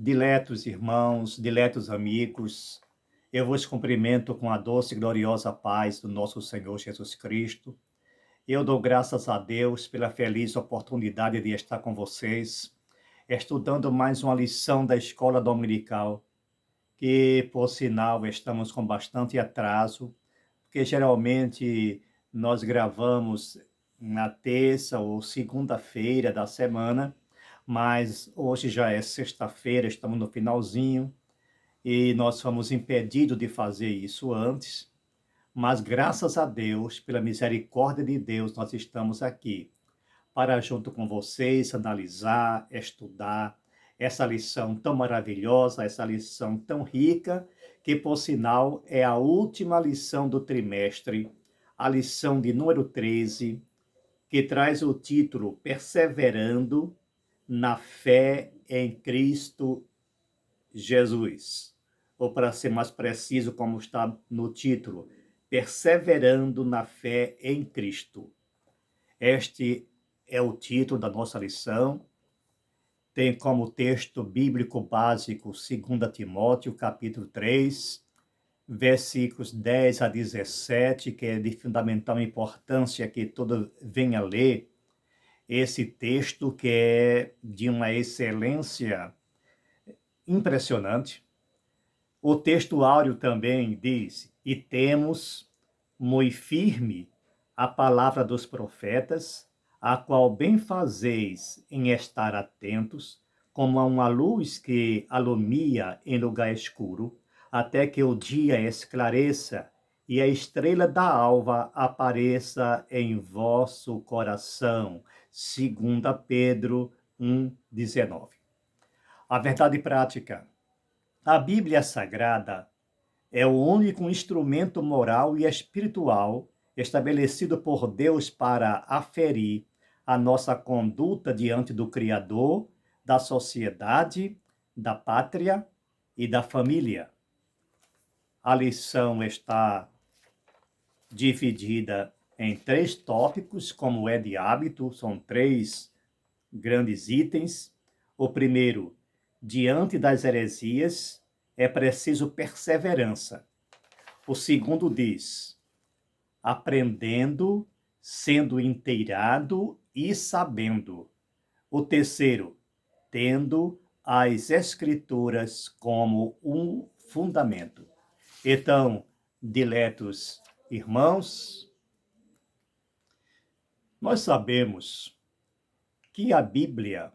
Diletos irmãos, diletos amigos, eu vos cumprimento com a doce e gloriosa paz do nosso Senhor Jesus Cristo. Eu dou graças a Deus pela feliz oportunidade de estar com vocês, estudando mais uma lição da escola dominical, que, por sinal, estamos com bastante atraso, porque geralmente nós gravamos na terça ou segunda-feira da semana, mas hoje já é sexta-feira, estamos no finalzinho, e nós fomos impedidos de fazer isso antes, mas graças a Deus, pela misericórdia de Deus, nós estamos aqui para, junto com vocês, analisar, estudar essa lição tão maravilhosa, essa lição tão rica, que, por sinal, é a última lição do trimestre, a lição de número 13, que traz o título Perseverando na Fé em Cristo Jesus. Ou, para ser mais preciso, como está no título, Perseverando na Fé em Cristo. Este é o título da nossa lição. Tem como texto bíblico básico 2 Timóteo, capítulo 3, versículos 10 a 17, que é de fundamental importância que todo venha ler esse texto, que é de uma excelência impressionante. O texto áureo também diz: e temos muito firme a palavra dos profetas, a qual bem fazeis em estar atentos, como a uma luz que alumia em lugar escuro, até que o dia esclareça e a estrela da alva apareça em vosso coração. 2 Pedro 1,19. A verdade prática. A Bíblia Sagrada é o único instrumento moral e espiritual estabelecido por Deus para aferir a nossa conduta diante do Criador, da sociedade, da pátria e da família. A lição está dividida em 3 tópicos, como é de hábito, são 3 grandes itens. O primeiro, diante das heresias, é preciso perseverança. O segundo diz, aprendendo, sendo inteirado e sabendo. O terceiro, tendo as Escrituras como um fundamento. Então, diletos irmãos, nós sabemos que a Bíblia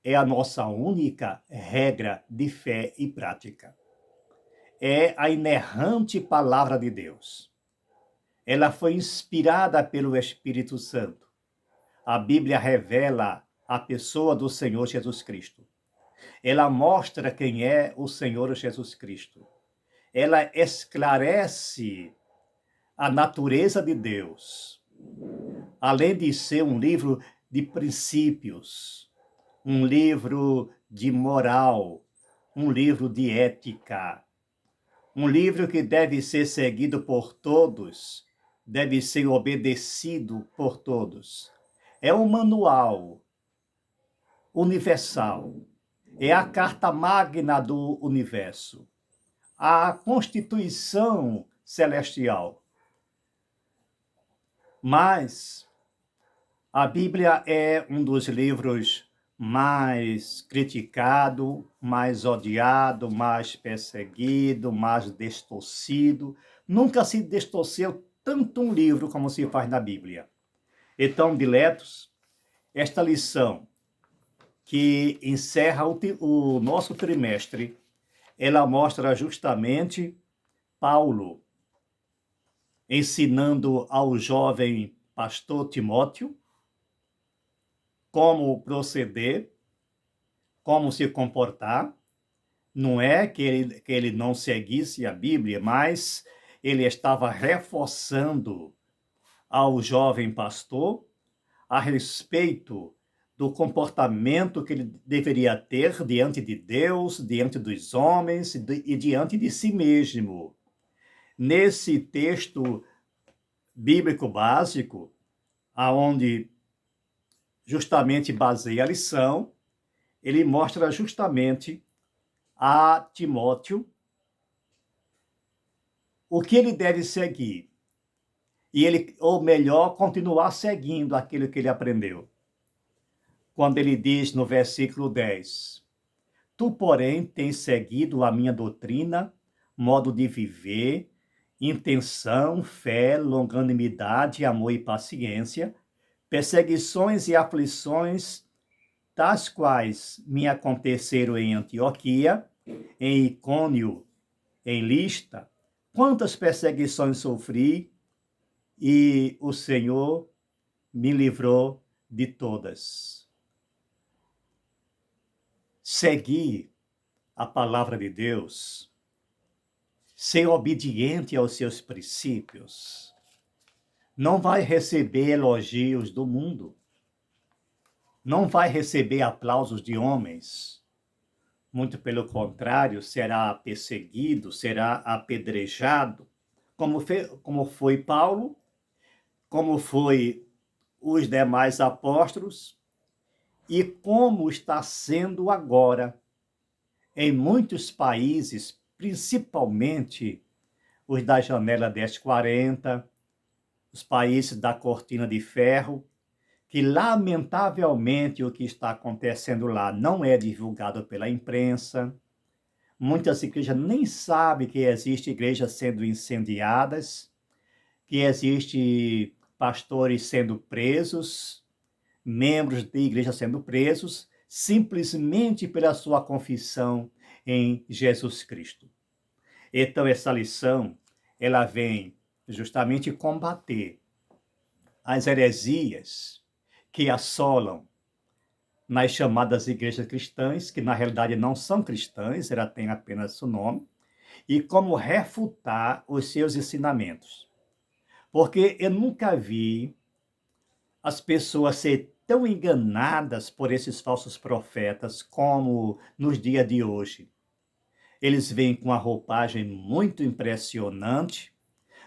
é a nossa única regra de fé e prática. É a inerrante palavra de Deus. Ela foi inspirada pelo Espírito Santo. A Bíblia revela a pessoa do Senhor Jesus Cristo. Ela mostra quem é o Senhor Jesus Cristo. Ela esclarece a natureza de Deus. Além de ser um livro de princípios, um livro de moral, um livro de ética, um livro que deve ser seguido por todos, deve ser obedecido por todos. É um manual universal, é a carta magna do universo, a Constituição celestial. Mas a Bíblia é um dos livros mais criticado, mais odiado, mais perseguido, mais distorcido. Nunca se distorceu tanto um livro como se faz na Bíblia. Então, diletos, esta lição que encerra o nosso trimestre, ela mostra justamente Paulo ensinando ao jovem pastor Timóteo como proceder, como se comportar. Não é que ele não seguisse a Bíblia, mas ele estava reforçando ao jovem pastor a respeito do comportamento que ele deveria ter diante de Deus, diante dos homens e diante de si mesmo. Nesse texto bíblico básico, aonde justamente baseia a lição, ele mostra justamente a Timóteo o que ele deve seguir. E ele, ou melhor, continuar seguindo aquilo que ele aprendeu. Quando ele diz no versículo 10: Tu, porém, tens seguido a minha doutrina, modo de viver, intenção, fé, longanimidade, amor e paciência, perseguições e aflições, tais quais me aconteceram em Antioquia, em Icônio, em Lista, quantas perseguições sofri, e o Senhor me livrou de todas. Seguir a palavra de Deus, ser obediente aos seus princípios, não vai receber elogios do mundo, não vai receber aplausos de homens, muito pelo contrário, será perseguido, será apedrejado, como foi Paulo, como foi os demais apóstolos e como está sendo agora em muitos países, principalmente os da janela 1040, os países da cortina de ferro, que lamentavelmente o que está acontecendo lá não é divulgado pela imprensa. Muitas igrejas nem sabem que existe igrejas sendo incendiadas, que existe pastores sendo presos, membros de igreja sendo presos, simplesmente pela sua confissão em Jesus Cristo. Então, essa lição, ela vem justamente combater as heresias que assolam nas chamadas igrejas cristãs, que na realidade não são cristãs, ela tem apenas o nome, e como refutar os seus ensinamentos. Porque eu nunca vi as pessoas serem tão enganadas por esses falsos profetas como nos dias de hoje. Eles vêm com uma roupagem muito impressionante,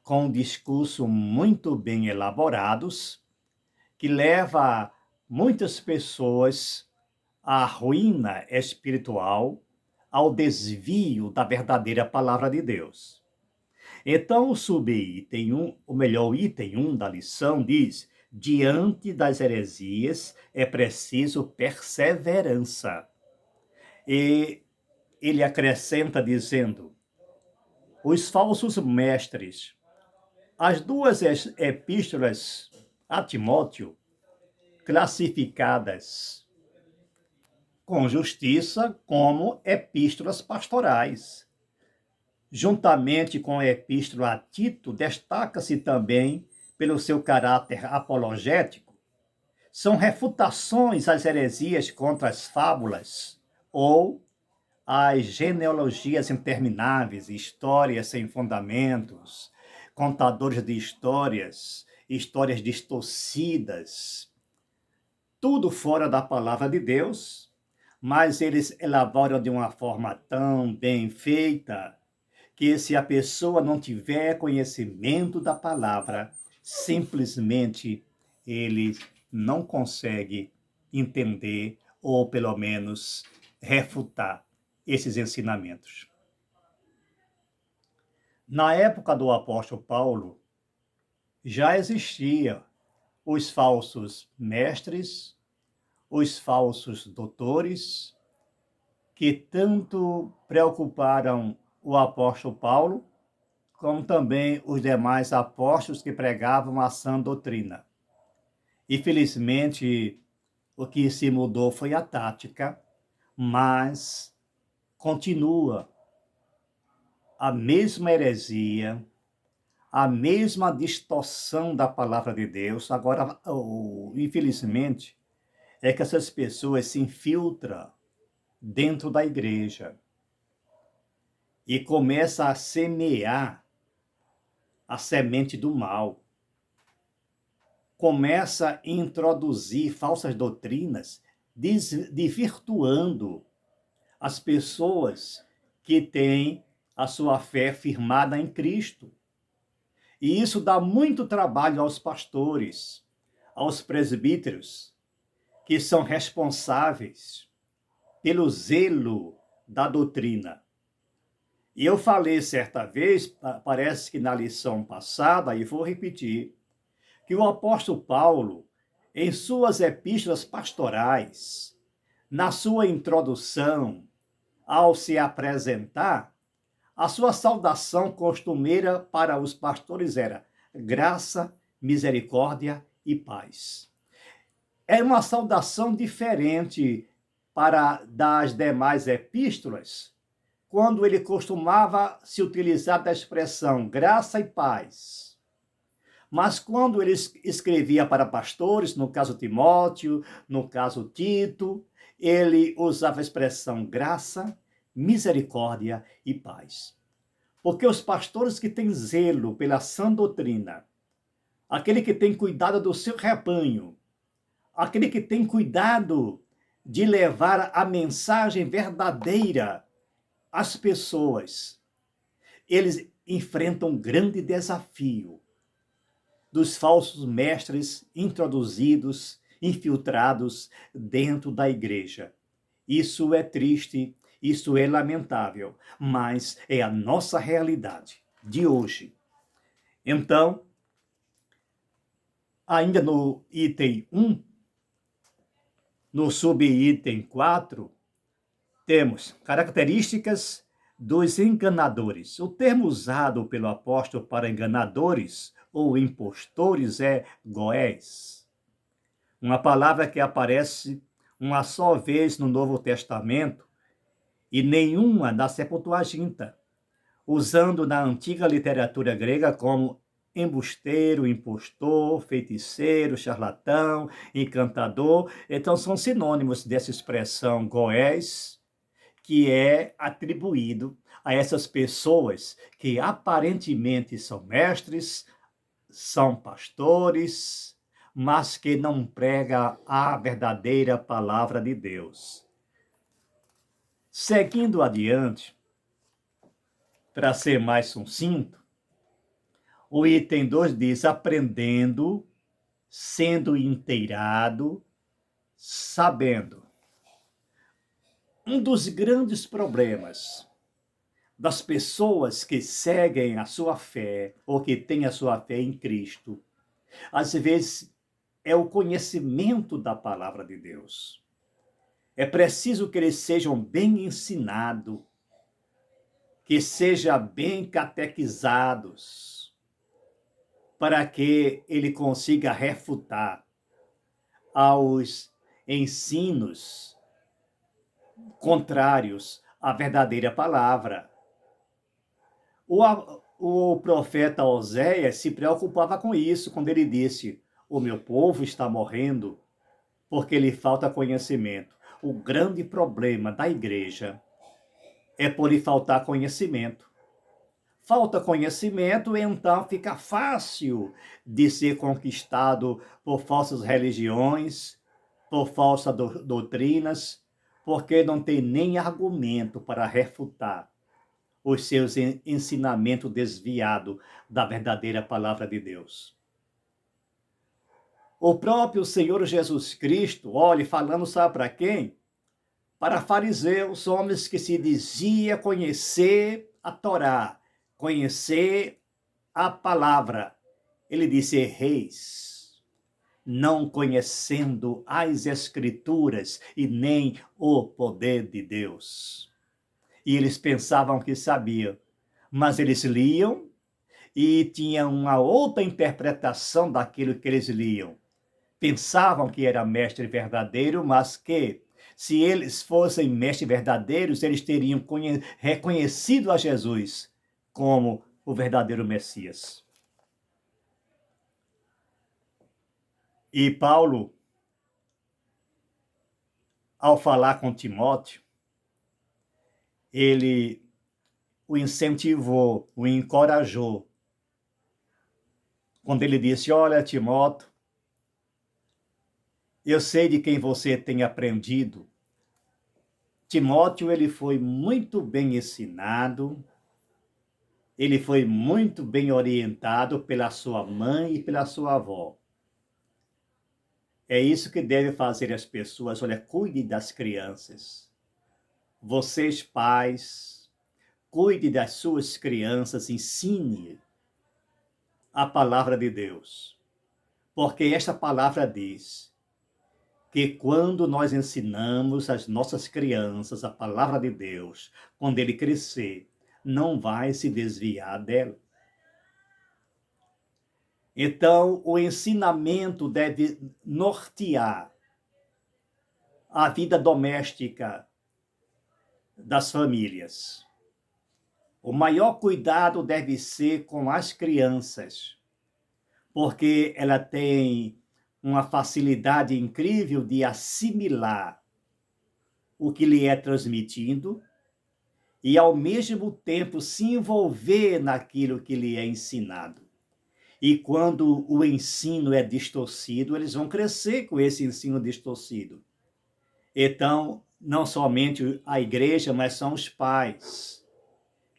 com um discurso muito bem elaborados, que leva muitas pessoas à ruína espiritual, ao desvio da verdadeira palavra de Deus. Então, o subitem 1, ou melhor, o item 1 da lição diz: diante das heresias é preciso perseverança. E ele acrescenta dizendo: os falsos mestres. As duas epístolas a Timóteo, classificadas com justiça como epístolas pastorais. Juntamente com a epístola a Tito, destaca-se também pelo seu caráter apologético. São refutações às heresias contra as fábulas ou às genealogias intermináveis, histórias sem fundamentos, contadores de histórias, histórias distorcidas, tudo fora da palavra de Deus, mas eles elaboram de uma forma tão bem feita que se a pessoa não tiver conhecimento da palavra, simplesmente ele não consegue entender ou pelo menos refutar esses ensinamentos. Na época do apóstolo Paulo, já existiam os falsos mestres, os falsos doutores, que tanto preocuparam o apóstolo Paulo, como também os demais apóstolos que pregavam a sã doutrina. Infelizmente, o que se mudou foi a tática, mas continua a mesma heresia, a mesma distorção da palavra de Deus. Agora, infelizmente, é que essas pessoas se infiltram dentro da igreja e começam a semear a semente do mal. Começa a introduzir falsas doutrinas, desvirtuando as pessoas que têm a sua fé firmada em Cristo. E isso dá muito trabalho aos pastores, aos presbíteros, que são responsáveis pelo zelo da doutrina. E eu falei certa vez, parece que na lição passada, e vou repetir, que o apóstolo Paulo, em suas epístolas pastorais, na sua introdução, ao se apresentar, a sua saudação costumeira para os pastores era graça, misericórdia e paz. É uma saudação diferente para das demais epístolas, quando ele costumava se utilizar da expressão graça e paz. Mas quando ele escrevia para pastores, no caso Timóteo, no caso Tito, ele usava a expressão graça, misericórdia e paz. Porque os pastores que têm zelo pela sã doutrina, aquele que tem cuidado do seu rebanho, aquele que tem cuidado de levar a mensagem verdadeira às pessoas, eles enfrentam um grande desafio dos falsos mestres introduzidos, infiltrados dentro da igreja. Isso é triste, isso é lamentável, mas é a nossa realidade de hoje. Então, ainda no item 1, no subitem 4, temos características dos enganadores. O termo usado pelo apóstolo para enganadores ou impostores é goés, uma palavra que aparece uma só vez no Novo Testamento e nenhuma na Septuaginta, usando na antiga literatura grega como embusteiro, impostor, feiticeiro, charlatão, encantador. Então são sinônimos dessa expressão goés, que é atribuído a essas pessoas que aparentemente são mestres, são pastores, mas que não pregam a verdadeira palavra de Deus. Seguindo adiante, para ser mais sucinto, o item 2 diz: aprendendo, sendo inteirado, sabendo. Um dos grandes problemas das pessoas que seguem a sua fé ou que têm a sua fé em Cristo, às vezes é o conhecimento da palavra de Deus. É preciso que eles sejam bem ensinados, que sejam bem catequizados, para que ele consiga refutar aos ensinos contrários à verdadeira palavra. O profeta Oséias se preocupava com isso quando ele disse: o meu povo está morrendo porque lhe falta conhecimento. O grande problema da igreja é por lhe faltar conhecimento. Falta conhecimento, então fica fácil de ser conquistado por falsas religiões, por falsas doutrinas, porque não tem nem argumento para refutar os seus ensinamentos desviados da verdadeira palavra de Deus. O próprio Senhor Jesus Cristo, olhe, falando sabe para quem? Para fariseus, homens que se dizia conhecer a Torá, conhecer a palavra. Ele disse: erreis, não conhecendo as Escrituras e nem o poder de Deus. E eles pensavam que sabiam, mas eles liam e tinham uma outra interpretação daquilo que eles liam. Pensavam que era mestre verdadeiro, mas que, se eles fossem mestres verdadeiros, eles teriam reconhecido a Jesus como o verdadeiro Messias. E Paulo, ao falar com Timóteo, ele o incentivou, o encorajou, quando ele disse: olha, Timóteo, eu sei de quem você tem aprendido. Timóteo, ele foi muito bem ensinado, ele foi muito bem orientado pela sua mãe e pela sua avó. É isso que deve fazer as pessoas. Olha, cuide das crianças. Vocês, pais, cuide das suas crianças, ensine a palavra de Deus. Porque esta palavra diz que quando nós ensinamos às nossas crianças a palavra de Deus, quando ele crescer, não vai se desviar dela. Então, o ensinamento deve nortear a vida doméstica das famílias. O maior cuidado deve ser com as crianças, porque ela tem uma facilidade incrível de assimilar o que lhe é transmitido e, ao mesmo tempo, se envolver naquilo que lhe é ensinado. E quando o ensino é distorcido, eles vão crescer com esse ensino distorcido. Então, não somente a igreja, mas são os pais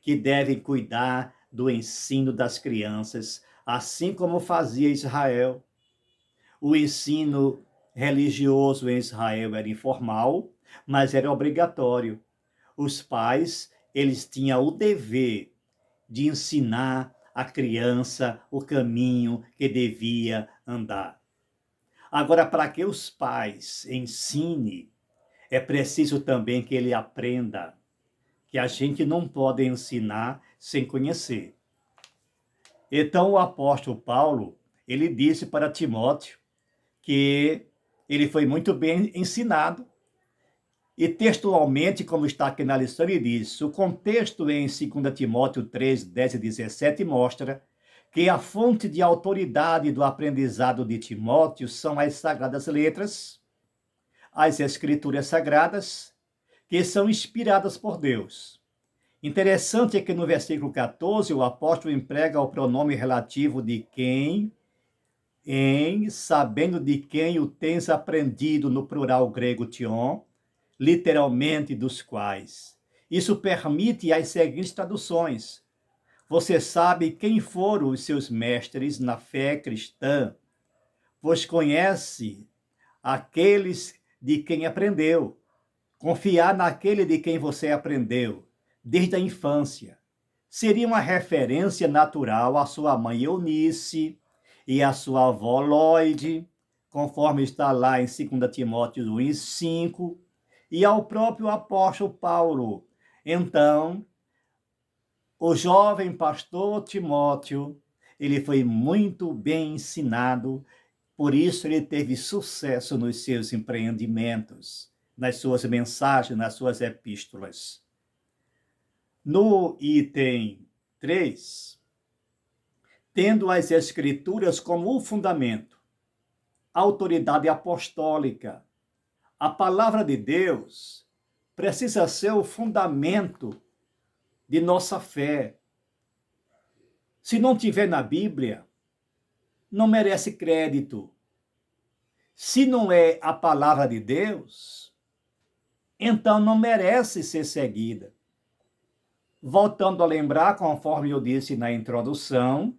que devem cuidar do ensino das crianças, assim como fazia Israel. O ensino religioso em Israel era informal, mas era obrigatório. Os pais, eles tinham o dever de ensinar a criança o caminho que devia andar. Agora, para que os pais ensinem, é preciso também que ele aprenda que a gente não pode ensinar sem conhecer. Então, o apóstolo Paulo, ele disse para Timóteo que ele foi muito bem ensinado. E textualmente, como está aqui na lição, ele diz, o contexto em 2 Timóteo 3, 10 e 17 mostra que a fonte de autoridade do aprendizado de Timóteo são as Sagradas Letras, as Escrituras Sagradas, que são inspiradas por Deus. Interessante é que no versículo 14, o apóstolo emprega o pronome relativo de quem, sabendo de quem o tens aprendido, no plural grego tion, literalmente dos quais. Isso permite as seguintes traduções. Você sabe quem foram os seus mestres na fé cristã, pois conhece aqueles de quem aprendeu. Confiar naquele de quem você aprendeu, desde a infância. Seria uma referência natural à sua mãe Eunice e à sua avó Lloyd, conforme está lá em 2 Timóteo 1:5, e ao próprio apóstolo Paulo. Então, o jovem pastor Timóteo, ele foi muito bem ensinado, por isso ele teve sucesso nos seus empreendimentos, nas suas mensagens, nas suas epístolas. No item 3, tendo as Escrituras como o fundamento, autoridade apostólica, a palavra de Deus precisa ser o fundamento de nossa fé. Se não tiver na Bíblia, não merece crédito. Se não é a palavra de Deus, então não merece ser seguida. Voltando a lembrar, conforme eu disse na introdução,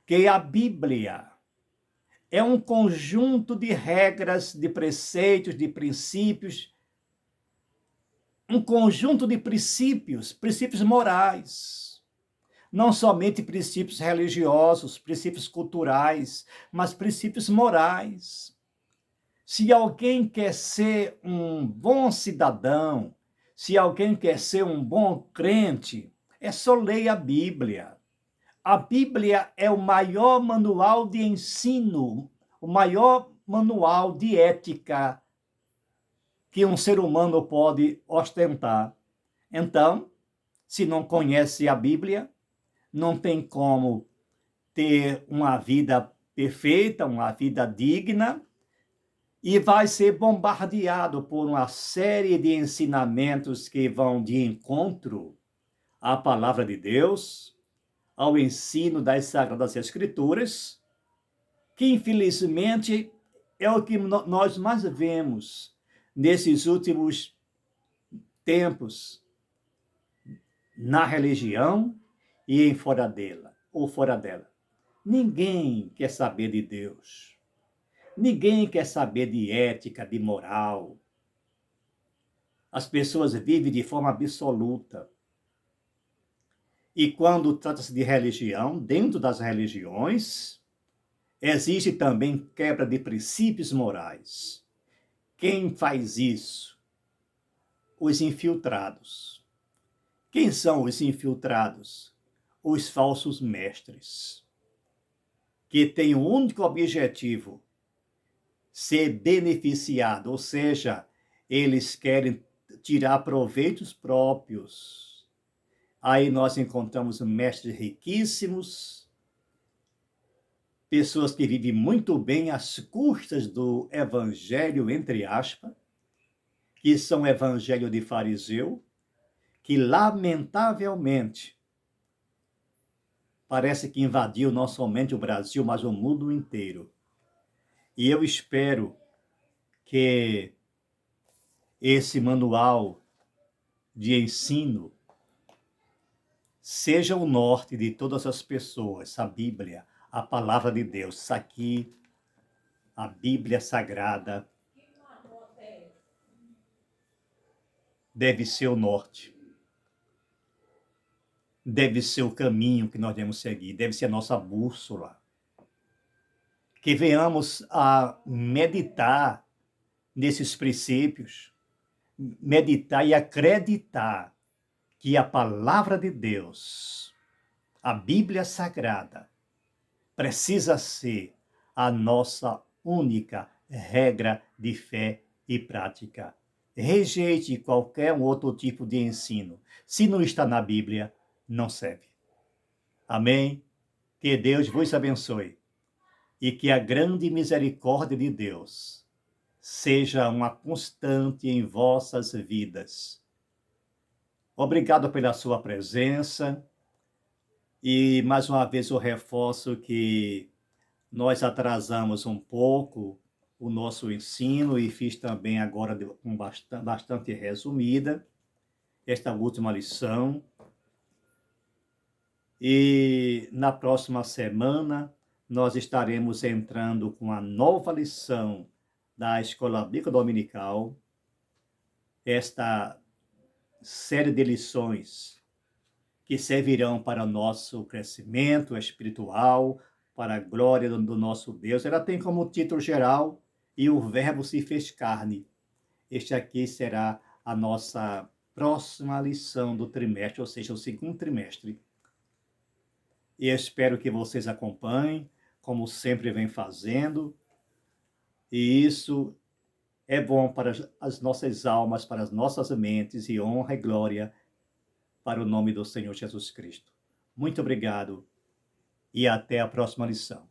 que a Bíblia é um conjunto de regras, de preceitos, de princípios, um conjunto de princípios, princípios morais. Não somente princípios religiosos, princípios culturais, mas princípios morais. Se alguém quer ser um bom cidadão, se alguém quer ser um bom crente, é só ler a Bíblia. A Bíblia é o maior manual de ensino, o maior manual de ética que um ser humano pode ostentar. Então, se não conhece a Bíblia, não tem como ter uma vida perfeita, uma vida digna, e vai ser bombardeado por uma série de ensinamentos que vão de encontro à palavra de Deus, ao ensino das Sagradas Escrituras, que infelizmente é o que nós mais vemos nesses últimos tempos na religião e em fora dela, ou fora dela. Ninguém quer saber de Deus. Ninguém quer saber de ética, de moral. As pessoas vivem de forma absoluta. E quando trata-se de religião, dentro das religiões, existe também quebra de princípios morais. Quem faz isso? Os infiltrados. Quem são os infiltrados? Os falsos mestres, que têm o único objetivo ser beneficiado, ou seja, eles querem tirar proveitos próprios. Aí nós encontramos mestres riquíssimos, pessoas que vivem muito bem às custas do evangelho, entre aspas, que são evangelho de fariseu, que lamentavelmente parece que invadiu não somente o Brasil, mas o mundo inteiro. E eu espero que esse manual de ensino seja o norte de todas as pessoas, a Bíblia, a palavra de Deus. Isso aqui, a Bíblia Sagrada, deve ser o norte. Deve ser o caminho que nós devemos seguir, deve ser a nossa bússola. Que venhamos a meditar nesses princípios, meditar e acreditar que a palavra de Deus, a Bíblia Sagrada, precisa ser a nossa única regra de fé e prática. Rejeite qualquer outro tipo de ensino. Se não está na Bíblia, não serve. Amém? Que Deus vos abençoe e que a grande misericórdia de Deus seja uma constante em vossas vidas. Obrigado pela sua presença e mais uma vez eu reforço que nós atrasamos um pouco o nosso ensino e fiz também agora com bastante resumida esta última lição. E na próxima semana nós estaremos entrando com a nova lição da Escola Bíblica Dominical, esta série de lições que servirão para o nosso crescimento espiritual, para a glória do nosso Deus. Ela tem como título geral, E o Verbo se fez carne. Este aqui será a nossa próxima lição do trimestre, ou seja, o segundo trimestre. E eu espero que vocês acompanhem, como sempre vem fazendo. E isso é bom para as nossas almas, para as nossas mentes, e honra e glória para o nome do Senhor Jesus Cristo. Muito obrigado e até a próxima lição.